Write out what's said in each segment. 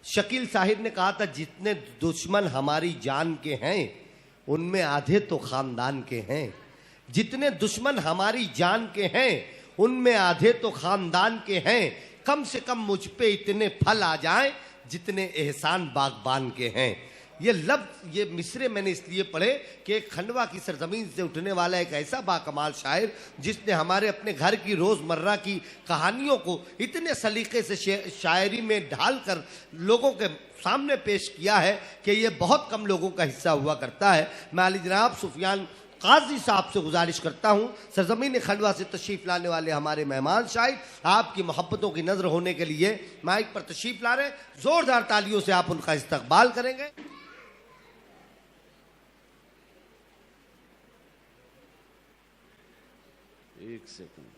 शकील साहिब ने कहा था जितने दुश्मन हमारी जान के हैं उनमें आधे तो खानदान के हैं। जितने दुश्मन हमारी जान के हैं उनमें आधे तो खानदान के हैं। कम से कम मुझ पे इतने फल आ जाएं जितने एहसान बागबान के हैं। ये लफ्ज, ये मिसरे मैंने इसलिए पढ़े कि खंडवा की सरजमीन से उठने वाला एक ऐसा बाकमाल शायर जिसने हमारे अपने घर की रोजमर्रा की कहानियों को इतने सलीके से शायरी में ढालकर लोगों के सामने पेश किया है कि ये बहुत कम लोगों का हिस्सा हुआ करता है। मैं अली जनाब सुफियान काजी साहब से गुजारिश करता हूं, सरजमीन खंडवा से तशरीफ लाने वाले हमारे मेहमान शायर आपकी मोहब्बतों की नजर होने के लिए माइक पर तशरीफ ला रहे हैं। जोरदार तालियों से आप उनका इस्तकबाल करेंगे। एक सेकंड।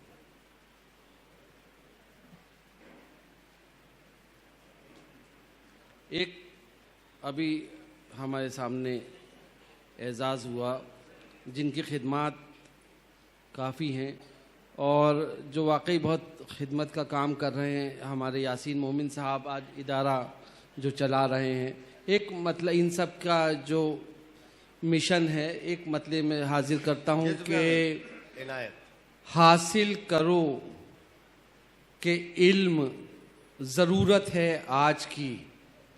एक अभी हमारे सामने एजाज़ हुआ जिनकी खिदमत काफ़ी हैं और जो वाकई बहुत खिदमत का काम कर रहे हैं। हमारे यासीन मोमिन साहब आज इदारा जो चला रहे हैं, एक मतलब इन सब का जो मिशन है, एक मतलब में हाजिर करता हूँ कि हासिल करो कि इल्म ज़रूरत है आज की।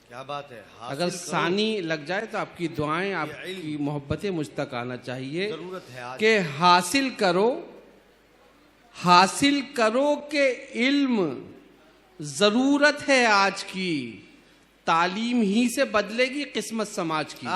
क्या बात है। अगर सानी लग जाए तो आपकी दुआएं, आपकी मोहब्बतें मुझ तक आना चाहिए। जरूरत है आज कि हासिल करो कि इल्म ज़रूरत है आज की। तालीम ही से बदलेगी किस्मत समाज की।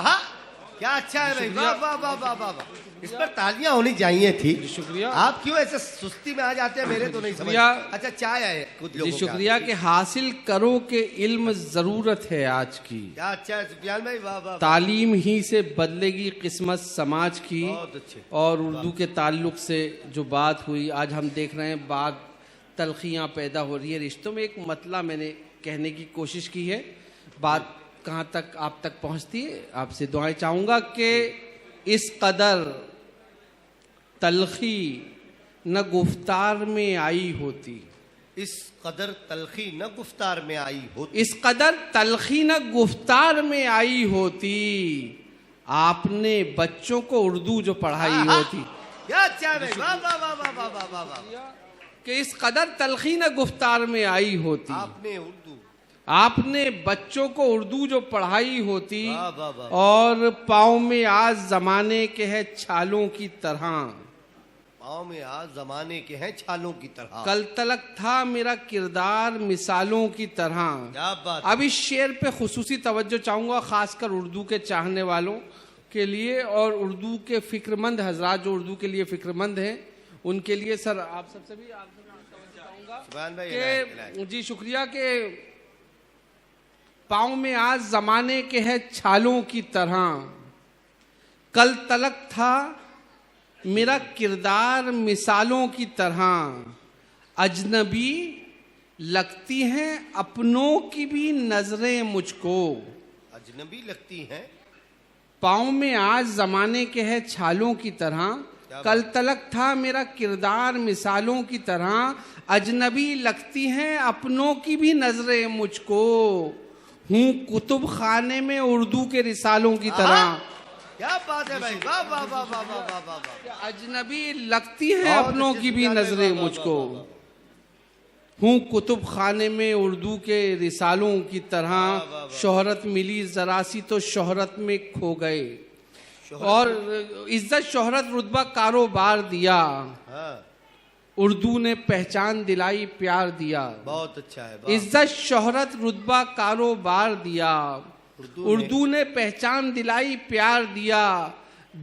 क्या अच्छा है भाई, वाह वाह वाह वाह वाह। इस पर तालियां होनी चाहिए थी। शुक्रिया। आप क्यों ऐसे सुस्ती में आ जाते हैं, मेरे तो नहीं समझ। अच्छा चाय है कुछ लोगों। जी शुक्रिया कि हासिल करो कि इल्म ज़रूरत है आज की। क्या अच्छा है सुफियान भाई, वाह वाह। तालीम ही से बदलेगी किस्मत समाज की। बहुत अच्छे। और उर्दू के ताल्लुक से जो बात हुई, आज हम देख रहे हैं बात तलखियाँ पैदा हो रही है रिश्तों में। एक मतला मैंने कहने की कोशिश की है, बात कहाँ तक आप तक पहुँचती है आपसे दुआएं चाहूँगा कि इस कदर तलखी न गुफ्तार में आई होती। इस कदर तलखी न गुफ्तार में आई होती। इस कदर तलखी न गुफ्तार में आई होती। आपने बच्चों को उर्दू जो पढ़ाई होती। क्या अच्छा है, वाह वाह वाह वाह वाह वाह वाह वाह। कि इस कदर तलखी न गुफ्तार में आई होती। आपने बच्चों को उर्दू जो पढ़ाई होती। और पाँव में आज जमाने के है छालों की तरह। पाँव में आज जमाने के हैं छालों की तरह। कल तलक था मेरा किरदार मिसालों की तरह। क्या बात। अब इस शेर पे खुसूसी तवज्जो चाहूँगा, खासकर उर्दू के चाहने वालों के लिए और उर्दू के फिक्रमंद हजरात जो उर्दू के लिए फिक्रमंद हैं उनके लिए। सर आप सबसे भी चाहूँगा कि जी शुक्रिया के पाँव में आज जमाने के है छालों की तरह। कल तलक था मेरा किरदार मिसालों की तरह। अजनबी लगती हैं अपनों की भी नजरें मुझको। अजनबी लगती हैं। पाँव में आज जमाने के है छालों की तरह। कल तलक था मेरा किरदार मिसालों की तरह। अजनबी लगती हैं अपनों की भी नजरें मुझको। हूँ कुतुब खाने में उर्दू के रिसालों की तरह। क्या बात है भाई, वाह वाह वाह वाह वाह वाह। अजनबी लगती हैं अपनों की भी नजरें मुझको। हूँ कुतुब खाने में उर्दू के रिसालों की तरह। शोहरत मिली जरा सी तो शोहरत में खो गए। और इज्जत शोहरत रुतबा कारोबार दिया। उर्दू ने पहचान दिलाई प्यार दिया। बहुत अच्छा है। इज्जत शोहरत रुतबा कारोबार दिया। उर्दू ने पहचान दिलाई प्यार दिया।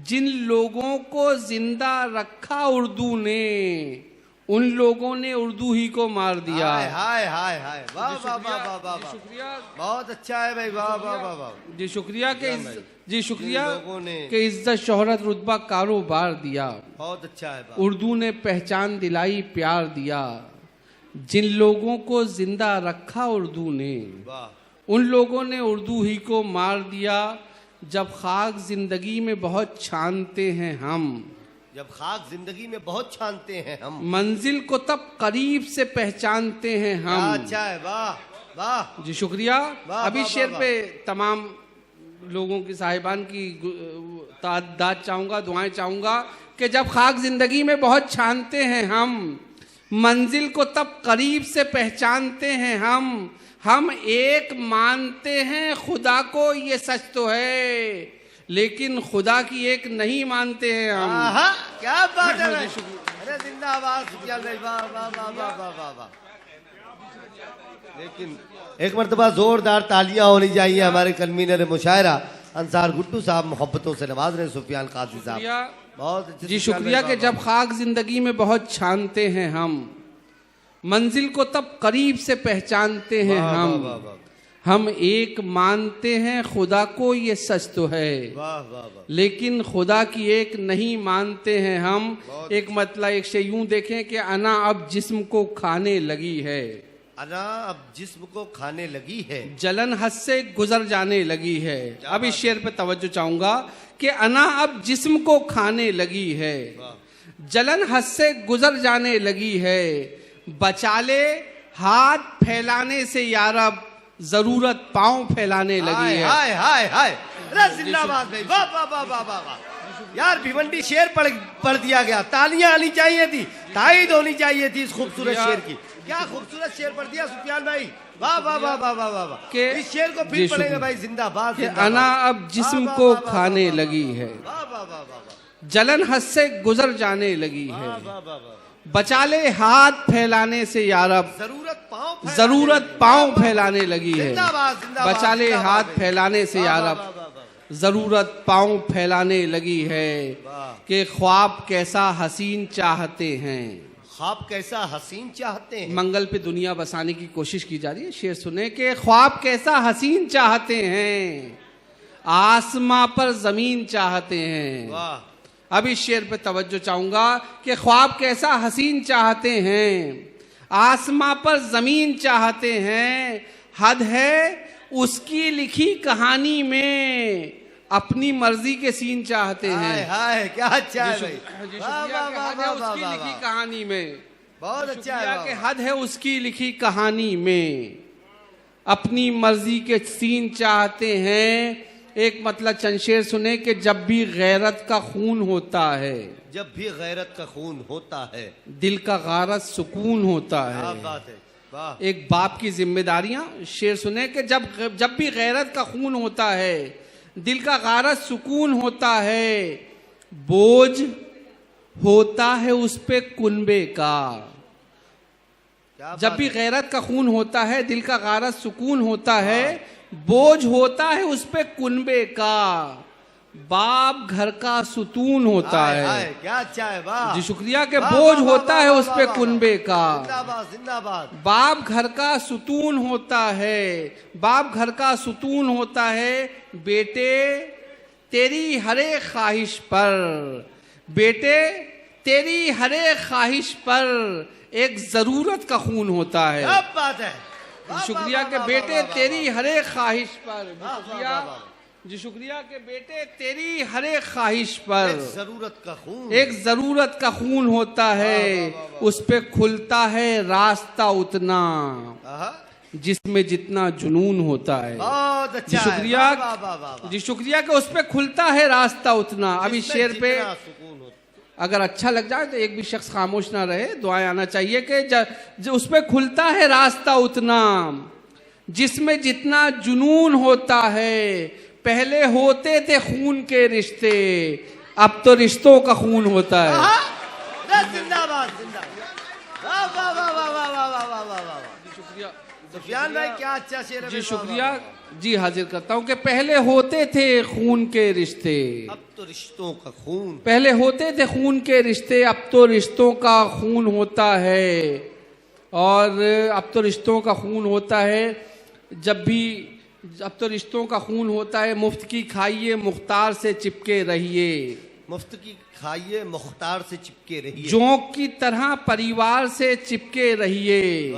जिन लोगों को जिंदा रखा उर्दू ने उन लोगों ने उर्दू ही को मार दिया। हाय हाय हाय, वाह वाह वाह वाह। शुक्रिया, बहुत अच्छा है भाई, वाह वाह वाह वाह। जी शुक्रिया के जी शुक्रिया कि इज्जत शोहरत रुतबा कारोबार दिया। बहुत अच्छा है। उर्दू ने पहचान दिलाई प्यार दिया। जिन लोगों को जिंदा रखा उर्दू ने उन लोगों ने उर्दू ही को मार दिया। जब खाक जिंदगी में बहुत छानते हैं हम। जब खाक जिंदगी में बहुत छानते हैं हम। मंजिल को तब करीब से पहचानते हैं हम। अच्छा है, वाह वाह जी शुक्रिया। वाह, अभी वाह, शेर वाह, पे तमाम लोगों की साहिबान की दाद चाहूंगा, दुआएं चाहूंगा कि जब खाक जिंदगी में बहुत छानते हैं हम, मंजिल को तब करीब से पहचानते हैं हम एक मानते हैं खुदा को, ये सच तो है, लेकिन खुदा की एक नहीं मानते हैं हम। आहा, क्या बात है भाई। जी, शुक्रिया। अरे जिंदाबाद सुफियान भाई, वाह वाह वाह वाह वाह वाह वाह। लेकिन एक मरतबा जोरदार तालियां होनी चाहिए हमारे कन्वीनर मुशायरा अंसार गुड्डू साहब, मोहब्बतों से नवाज रहे सुफियान काजी साहब, बहुत अच्छे। जी शुक्रिया कि जब खाक जिंदगी में बहुत छानते हैं हम, मंजिल को तब करीब से पहचानते हैं हम एक मानते हैं खुदा को, ये सच तो है, लेकिन खुदा की एक नहीं मानते हैं हम। एक मतलब एक से यूं देखें कि अना अब जिस्म को खाने लगी है, अना अब जिस्म को खाने लगी है, जलन हद से गुजर जाने लगी है। अब इस शेर पे तवज्जो चाहूंगा कि अना अब जिस्म को खाने लगी है, जलन हद से गुजर जाने लगी है, बचा ले हाथ फैलाने से यारब, जरूरत पांव फैलाने लगी है। हाय हाय हाय, अरे जिंदाबाद भाई, वाह वाह वाह वाह वाह वाह। यार भिवंडी शेर पढ़ दिया गया, तालियां आनी चाहिए थी, ताईद होनी चाहिए थी इस खूबसूरत शेर की। क्या खूबसूरत शेर पढ़ दिया सुफियान भाई, वाह वाह वाह वाह वाह वाह। इस शेर को फिर पढ़ेंगे भाई, जिंदाबाद। अना अब जिस्म को खाने लगी है, जलन हद से गुजर जाने लगी है, बचा ले हाथ फैलाने से यारब, जरूरत पांव फैलाने लगी है, बचा ले हाथ फैलाने से यारब, जरूरत पांव फैलाने लगी है, कि ख्वाब कैसा हसीन चाहते हैं, ख्वाब कैसा हसीन चाहते हैं। मंगल पे दुनिया बसाने की कोशिश की जा रही है। शेर सुने कि ख्वाब कैसा हसीन चाहते हैं, आसमां पर जमीन चाहते हैं। वाह। अब इस शेर पे तवज्जो चाहूंगा कि ख्वाब कैसा हसीन चाहते हैं, आसमां पर जमीन चाहते हैं, हद है उसकी लिखी कहानी में, अपनी मर्जी के सीन चाहते हैं। हाय क्या अच्छा है भाई, उसकी लिखी कहानी में, बहुत अच्छा है कि हद है उसकी लिखी कहानी में, अपनी मर्जी के सीन चाहते हैं। एक मतलब चंद शेर सुने कि जब भी गैरत का खून होता है, जब भी गैरत का खून होता है, दिल का गारत सुकून होता है। क्या बात है, वाह। एक बाप की जिम्मेदारियां, शेर सुने कि जब भी गैरत का खून होता है, दिल का गारत सुकून होता है, बोझ होता है उस पे कुनबे का। जब भी गैरत का खून होता है, दिल का गारत सुकून होता है, बोझ होता है उस पे कुनबे का, बाप घर का सुतून होता है। क्या अच्छा है, वाह जी शुक्रिया के बोझ होता है उस पे कुनबे का, जिंदाबाद जिंदाबाद। बाप घर का सुतून होता है, बाप घर का सुतून होता है, बेटे तेरी हरे ख्वाहिश पर, बेटे तेरी हरे ख्वाहिश पर एक जरूरत का खून होता है। क्या बात है, शुक्रिया के बेटे तेरी हरे ख्वाहिश पर, शुक्रिया जी शुक्रिया के बेटे तेरी हरे ख्वाहिश पर एक जरूरत का खून होता है, उस पे खुलता है रास्ता उतना जिसमें जितना जुनून होता है। अच्छा जी शुक्रिया के उस पे खुलता है रास्ता उतना। अभी शेर पे अगर अच्छा लग जाए तो एक भी शख्स खामोश ना रहे, दुआएं आना चाहिए कि उस पे खुलता है रास्ता उतना जिसमें जितना जुनून होता है। पहले होते थे खून के रिश्ते, अब तो रिश्तों का खून होता है। जिंदाबाद शुक्रिया सुफियान भाई, क्या अच्छा शेर है। जी शुक्रिया जी, हाजिर करता हूँ कि पहले होते थे खून के रिश्ते, अब तो रिश्तों का खून। पहले होते थे खून के रिश्ते, अब तो रिश्तों का खून होता है। और अब तो रिश्तों का खून होता है, अब तो रिश्तों का खून होता है। मुफ्त की खाइए मुख्तार से चिपके रहिए, मुफ्त की खाइए मुख्तार से चिपके रहिए, जोंक की तरह परिवार से चिपके रहिए।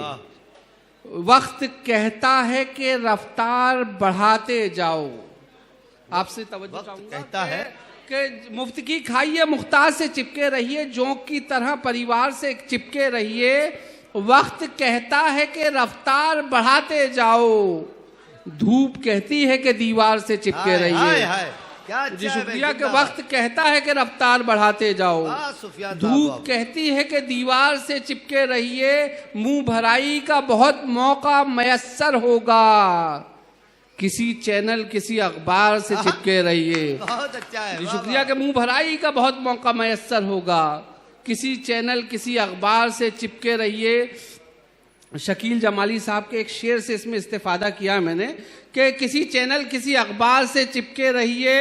वक्त कहता है कि रफ्तार बढ़ाते जाओ। आपसे तवज्जो चाहूंगा, कहता है कि मुफ्त की खाइए मुख्तार से चिपके रहिए, जोंक की तरह परिवार से चिपके रहिए। वक्त कहता है कि रफ्तार बढ़ाते जाओ, धूप कहती है कि दीवार से चिपके हाय रहिए। क्या जी अच्छा है शुक्रिया भाई, कि वक्त कहता है कि रफ्तार बढ़ाते जाओ, सुफियान धूप साहब। कहती है कि दीवार से चिपके रहिए, मुंह भराई का बहुत मौका मयस्सर होगा, किसी चैनल किसी अखबार से चिपके रहिए। बहुत अच्छा है, जी वाह, शुक्रिया वाह। कि मुंह भराई का बहुत मौका मयस्सर होगा, किसी चैनल किसी अखबार से चिपके रहिए। शकील जमाली साहब के एक शेर से इसमें इस्तेफादा किया मैंने कि किसी चैनल किसी अखबार से चिपके रहिए,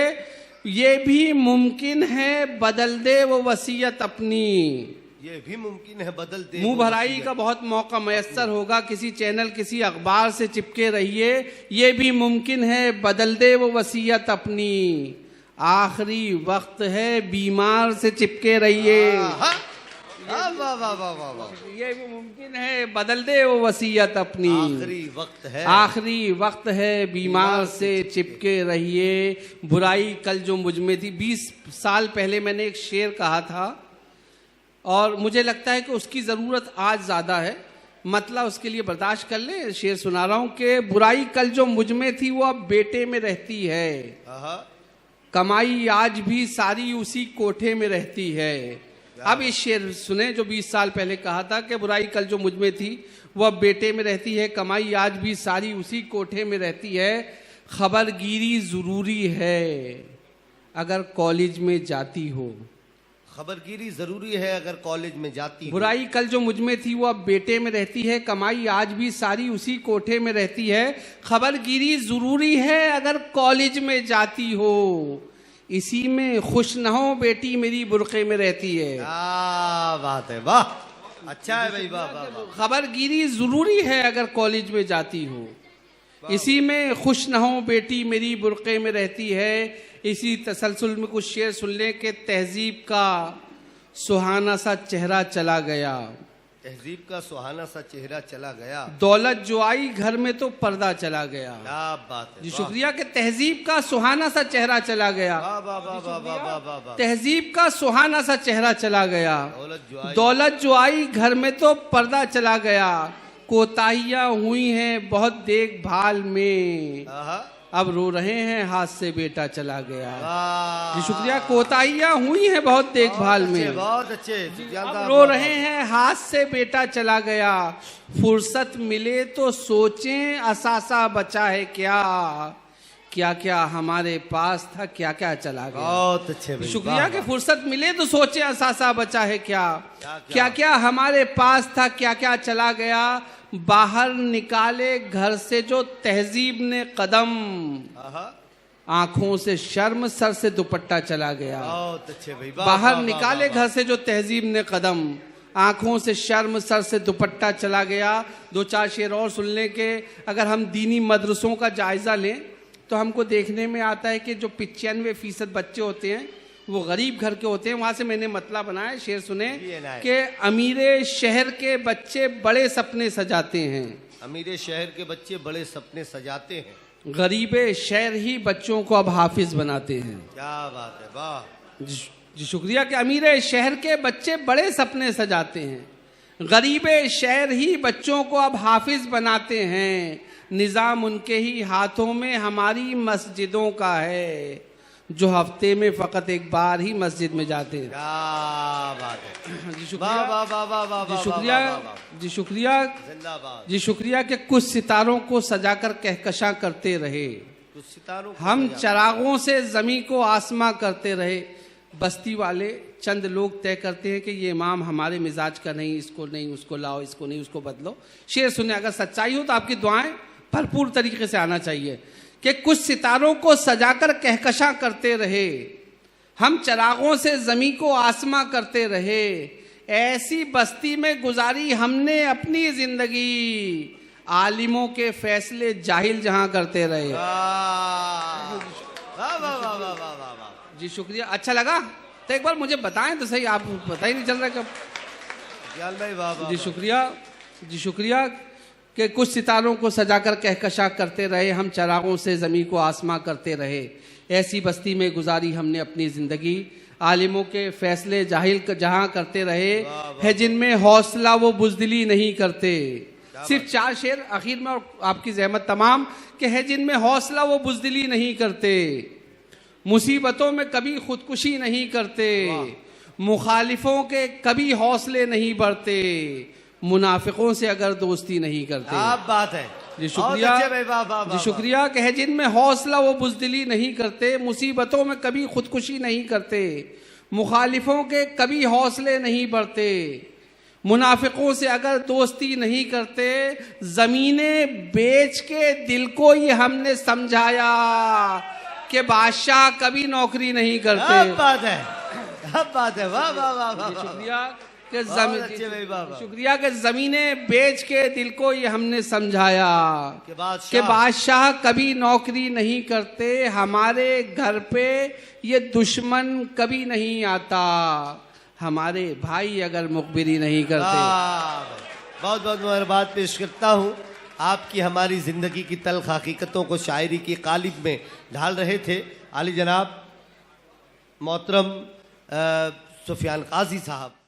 ये भी मुमकिन है बदल दे वो वसीयत अपनी। ये भी मुमकिन है बदल दे मुंह वो भराई वसीयत। का बहुत मौका मयस्सर होगा, किसी चैनल किसी अखबार से चिपके रहिए, ये भी मुमकिन है बदल दे वो वसीयत अपनी। आखिरी वक्त है बीमार से चिपके रहिए, वाह वाह वाह वाह वाह वाह। ये भी मुमकिन है बदल दे वो वसीयत अपनी। आखिरी वक्त है, आखिरी वक्त है बीमार से चिपके रहिए, बुराई कल जो मुझ में थी। 20 साल पहले मैंने एक शेर कहा था और मुझे लगता है कि उसकी ज़रूरत आज ज़्यादा है, मतलब उसके लिए बर्दाश्त कर ले। शेर सुना रहा हूँ कि बुराई कल जो मुझ में थी वो अब बेटे में रहती है, कमाई आज भी सारी उसी कोठे में रहती है। अब इस शेर सुने जो 20 साल पहले कहा था कि बुराई कल जो मुझ में थी वो अब बेटे में रहती है, कमाई आज भी सारी उसी कोठे में रहती है, खबरगिरी ज़रूरी है अगर कॉलेज में जाती हो। खबरगिरी जरूरी है अगर कॉलेज में जाती हो। बुराई कल जो मुझ में थी वो अब बेटे में रहती है, कमाई आज भी सारी उसी कोठे में रहती है, खबरगिरी जरूरी है अगर कॉलेज में जाती हो, इसी में खुश न हो बेटी मेरी बुरके में रहती है। क्या बात है, वाह अच्छा है भाई, वाह वाह वाह। खबरगिरी जरूरी है अगर कॉलेज में जाती हो, इसी में खुश न हो बेटी मेरी बुरके में रहती है। इसी तसलसल में कुछ शेर सुन ले कि तहजीब का सुहाना सा चेहरा चला गया, तहजीब का सुहाना सा चेहरा चला गया, दौलत जो आई घर में तो पर्दा चला गया। क्या बात है, जी वाह। शुक्रिया कि तहजीब का सुहाना सा चेहरा चला गया, वाह वाह वाह वाह वाह वाह वाह वाह। तहजीब का सुहाना सा चेहरा चला गया, दौलत दौलत जो आई घर में तो पर्दा चला गया, कोताहियां हुई हैं बहुत देखभाल में, अब रो रहे हैं हाथ से बेटा चला गया। जी शुक्रिया, कोताहियां हुई हैं बहुत देखभाल में, बहुत अच्छे, अब रो रहे हैं हाथ से बेटा चला गया, फुर्सत मिले तो सोचें असासा बचा है क्या, क्या क्या हमारे पास था क्या क्या चला गया। बहुत अच्छे भाई, शुक्रिया कि फुर्सत मिले तो सोचे असासा बचा है क्या, क्या क्या हमारे पास था क्या क्या चला गया, बाहर निकाले घर से जो तहजीब ने कदम, आंखों से शर्म सर से दुपट्टा चला गया। बहुत अच्छे भाई, बाहर निकाले घर से जो तहजीब ने कदम, आंखों से शर्म सर से दुपट्टा चला गया। दो चार शेर और सुन लें कि अगर हम दीनी मदरसों का जायजा लें तो हमको देखने में आता है कि जो 95% बच्चे होते हैं वो गरीब घर के होते हैं। वहां से मैंने मतलब बनाया, शेर सुने कि अमीरे शहर के बच्चे बड़े सपने सजाते हैं, अमीरे शहर के बच्चे बड़े सपने सजाते हैं, गरीबे शहर ही बच्चों को अब हाफिज बनाते हैं। क्या बात है, वाह। जी शुक्रिया कि अमीरे शहर के बच्चे बड़े सपने सजाते हैं, गरीबे शहर ही बच्चों को अब हाफिज बनाते हैं, निजाम उनके ही हाथों में हमारी मस्जिदों का है, जो हफ्ते में फकत एक बार ही मस्जिद में जाते हैं। क्या बात है, जी शुक्रिया, वाह वाह वाह वाह जी शुक्रिया, जी शुक्रिया, जिंदाबाद। जी शुक्रिया कि कुछ सितारों को सजाकर कहकशां करते रहे, कुछ सितारों को हम सजा- चरागों से जमी को आसमां करते रहे। बस्ती वाले चंद लोग तय करते हैं कि ये इमाम हमारे मिजाज का नहीं, इसको नहीं, उसको लाओ, इसको नहीं, उसको बदलो। शेर सुने, अगर सच्चाई हो तो आपकी दुआएं भरपूर तरीके से आना चाहिए कि कुछ सितारों को सजाकर कहकशां करते रहे, हम चरागों से जमी को आसमां करते रहे, ऐसी बस्ती में गुजारी हमने अपनी जिंदगी, आलिमों के फैसले जाहिल जहां करते रहे। वाह वाह वाह वाह वाह वाह वाह। जी शुक्रिया, अच्छा लगा तो एक बार मुझे बताएं तो सही, आप पता ही नहीं चल रहा कब। भाई, वाह वाह। जी शुक्रिया, जी शुक्रिया कि कुछ सितारों को सजाकर कहकशा करते रहे, हम चरागों से ज़मीं को आसमां करते रहे। ऐसी बस्ती में गुजारी हमने अपनी ज़िंदगी, आलिमों के फैसले जाहिल जहां करते रहे है, जिनमें हौसला वो बुज़दिली नहीं करते। सिर्फ 4 शेर आखिर में, और आपकी ज़हमत तमाम, कि है जिनमें हौसला वो बुज़दिली नहीं करते, मुसीबतों में कभी खुदकुशी नहीं करते, मुखालिफों के कभी हौसले नहीं बढ़ते, मुनाफिकों से अगर दोस्ती नहीं करते। आप बात है जी शुक्रिया, जी शुक्रिया। कि है जिनमें हौसला वो बुज़दिली नहीं करते, मुसीबतों में कभी खुदकुशी नहीं करते, मुखालिफों के कभी हौसले नहीं बढ़ते, मुनाफिकों से अगर दोस्ती नहीं करते, जमीनें बेच के दिल को ये हमने समझाया कि बादशाह कभी नौकरी नहीं करते। अब बात है, अब बात है। वाह वाह वाह वाह। शुक्रिया कि शुक्रिया कि जमीनें बेच के दिल को ये हमने समझाया कि बादशाह बादशाह कभी नौकरी नहीं करते, हमारे घर पे ये दुश्मन कभी नहीं आता, हमारे भाई अगर मुखबिरी नहीं करते। बहुत बहुत मुबारकबाद पेश करता हूँ। आपकी हमारी जिंदगी की तल्ख हकीकतों को शायरी की कालिब में ढाल रहे थे आली जनाब मोहतरम सुफियान काजी साहब।